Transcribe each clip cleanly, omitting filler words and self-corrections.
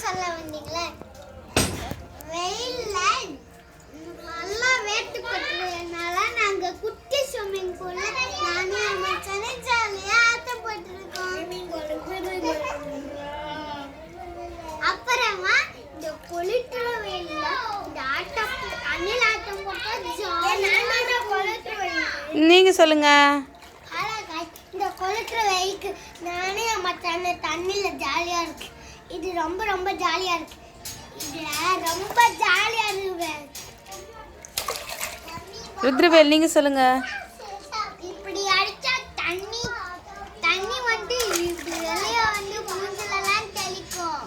சொல்ல வந்தீங்களே வெயில்ல நல்லா வேட்டு பட்டுறதுனால நாங்க குட்டி ஸ்விம்மிங் பூல்ல நானே மச்சானே ஜாலியா ஆட்டம் போட்டுருக்கோம். அப்புறமா இந்த கொளுத்துற வெயில்ல இந்த ஆட்டம் அணில் ஆட்டம் போட்டா ஜாலியா கொளுத்துற வெயில். நீங்க சொல்லுங்க. இந்த கொளுத்துற வெயிலுக்கு நானே மச்சானே தண்ணியில ஜாலியா இருக்கு. இது ரொம்ப ரொம்ப ஜாலியா இருக்கு. இது ரொம்ப ஜாலியா இருக்கு. ருத்ரவேல் நீங்க சொல்லுங்க. இப்படி அடிச்சா தண்ணி வந்து இப்படி வெளிய வந்து மூஞ்சிலலாம் தெளிக்கும்.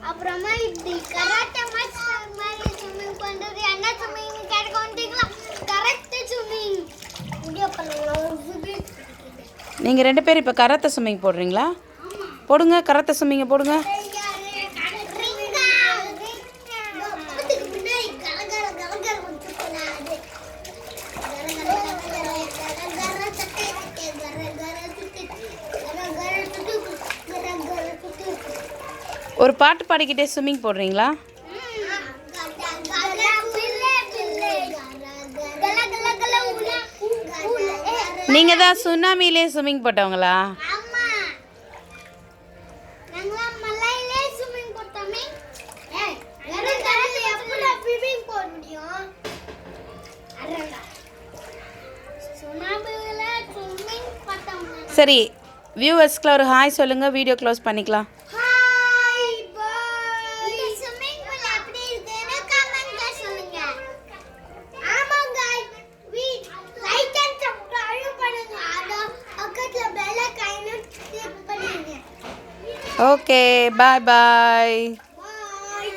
அப்புறமா இப்படி கராட்டே மாஸ்டர் மாதிரி ஸ்விம்மிங் பண்றது என்ன ஸ்விம்மிங் கேட்க வந்தீங்களா? Correct swimming. வீடியோ பண்ணுங்க. நீங்க 2 பேரும் இப்போ கராத்தே ஸ்விம்மிங் போடுறீங்களா? போடுங்க, கராத்தே ஸ்விம்மிங்க போடுங்க. ஒரு பாட்டு பாடிக்கிட்டே ஸ்விம்மிங் போடுறீங்களா? நீங்க தான் சுனாமிலே ஸ்விம்மிங் போட்டவங்களா? சரி, வியூவர்ஸ்க்கு ஒரு ஹாய் சொல்லுங்க, வீடியோ க்ளோஸ் பண்ணிக்கலாம். Okay, bye bye.